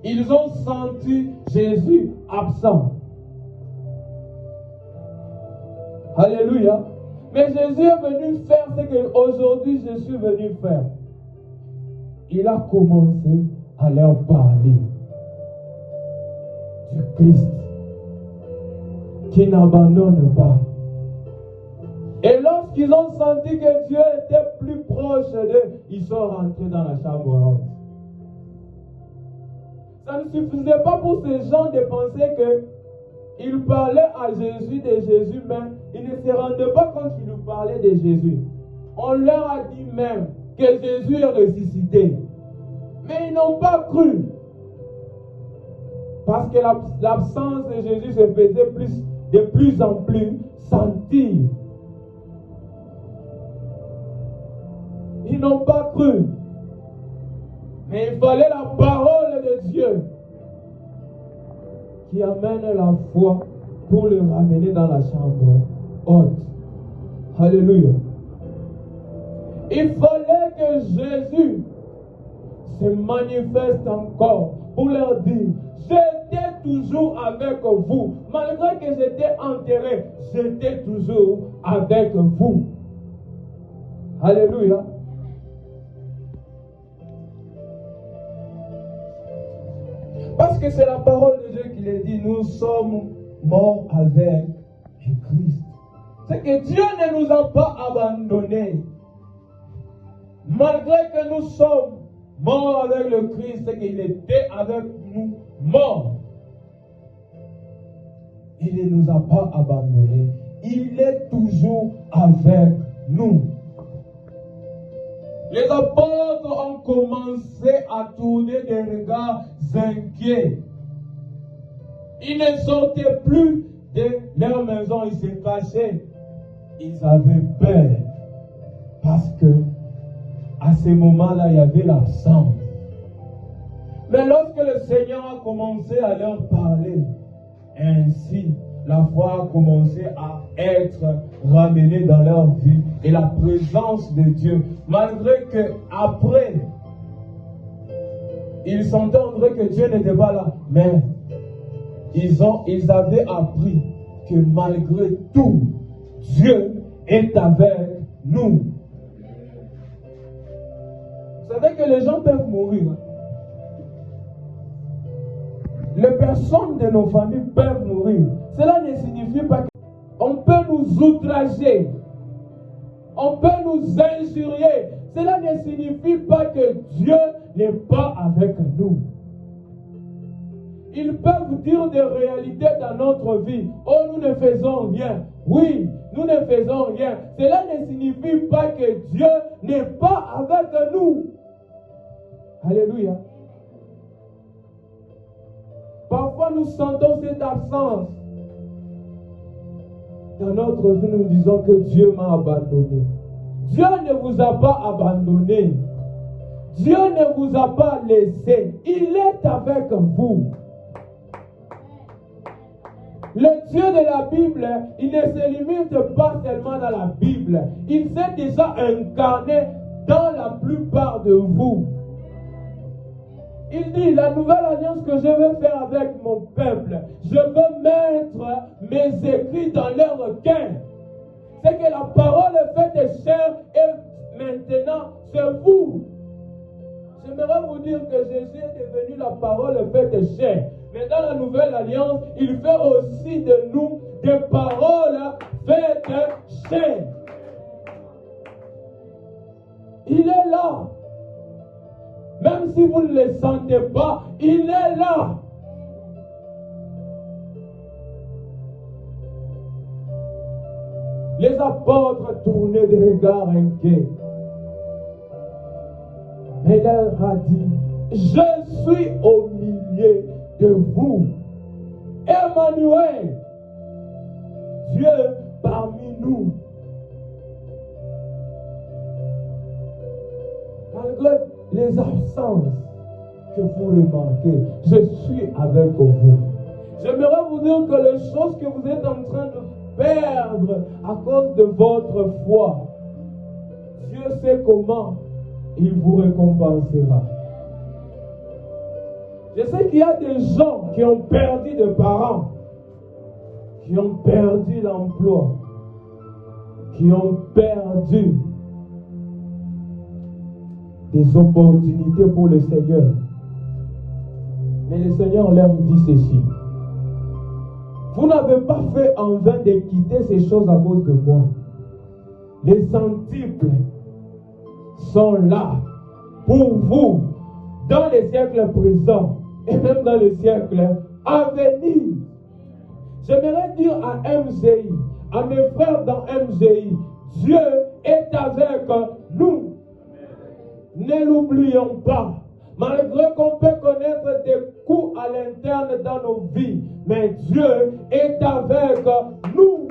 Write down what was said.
Ils ont senti Jésus absent. Alléluia. Mais Jésus est venu faire ce qu'aujourd'hui je suis venu faire. Il a commencé à leur parler du Christ qui n'abandonne pas. Et lorsqu'ils ont senti que Dieu était plus proche d'eux, ils sont rentrés dans la chambre haute. Ça ne suffisait pas pour ces gens de penser qu'ils parlaient à Jésus de Jésus, mais ils ne se rendaient pas compte qu'ils nous parlaient de Jésus. On leur a dit même que Jésus est ressuscité. Mais ils n'ont pas cru. Parce que l'absence de Jésus se faisait de plus en plus sentir. Ils n'ont pas cru. Mais il fallait la parole de Dieu qui amène la foi pour le ramener dans la chambre haute. Alléluia. Il fallait que Jésus se manifeste encore pour leur dire: j'étais toujours avec vous. Malgré que j'étais enterré, j'étais toujours avec vous. Alléluia. Parce que c'est la parole de Dieu qui le dit, nous sommes morts avec le Christ. C'est que Dieu ne nous a pas abandonnés. Malgré que nous sommes morts avec le Christ, c'est qu'il était avec nous morts. Il ne nous a pas abandonnés. Il est toujours avec nous. Les apôtres ont commencé à tourner des regards inquiets. Ils ne sortaient plus de leur maison, ils se cachaient. Ils avaient peur. Parce que à ce moment-là, il y avait l'absence. Mais lorsque le Seigneur a commencé à leur parler, ainsi, la foi a commencé à être ramenée dans leur vie et la présence de Dieu, malgré que après, ils sentaient que Dieu n'était pas là, mais ils avaient appris que malgré tout, Dieu est avec nous. Vous savez que les gens peuvent mourir. Les personnes de nos familles peuvent mourir. Cela ne signifie pas qu'on peut nous outrager. On peut nous injurier. Cela ne signifie pas que Dieu n'est pas avec nous. Ils peuvent dire des réalités dans notre vie. Oh, nous ne faisons rien. Oui, nous ne faisons rien. Cela ne signifie pas que Dieu n'est pas avec nous. Alléluia. Parfois, nous sentons cette absence. Dans notre vie, nous disons que Dieu m'a abandonné. Dieu ne vous a pas abandonné. Dieu ne vous a pas laissé. Il est avec vous. Le Dieu de la Bible, il ne se limite pas seulement dans la Bible. Il s'est déjà incarné dans la plupart de vous. Il dit, la nouvelle alliance que je veux faire avec mon peuple, je veux mettre mes écrits dans leur cœur. C'est que la parole est faite chair et maintenant c'est vous. J'aimerais vous dire que Jésus est devenu la parole faite chair. Mais dans la nouvelle alliance, il fait aussi de nous des paroles faites chair. Il est là. Même si vous ne le sentez pas, il est là. Les apôtres tournaient des regards inquiets. Mais il leur a dit, je suis au milieu de vous. Emmanuel, Dieu parmi nous. Malgré les absences que vous remarquez, je suis avec vous. J'aimerais vous dire que les choses que vous êtes en train de perdre à cause de votre foi, Dieu sait comment il vous récompensera. Je sais qu'il y a des gens qui ont perdu des parents, qui ont perdu l'emploi, qui ont perdu des opportunités pour le Seigneur. Mais le Seigneur leur dit ceci: vous n'avez pas fait en vain de quitter ces choses à cause de moi. Les centuples sont là pour vous dans les siècles présents et même dans les siècles à venir. J'aimerais dire à MGI, à mes frères dans MGI, Dieu est avec nous. Ne l'oublions pas. Malgré qu'on peut connaître des coups à l'interne dans nos vies, mais Dieu est avec nous.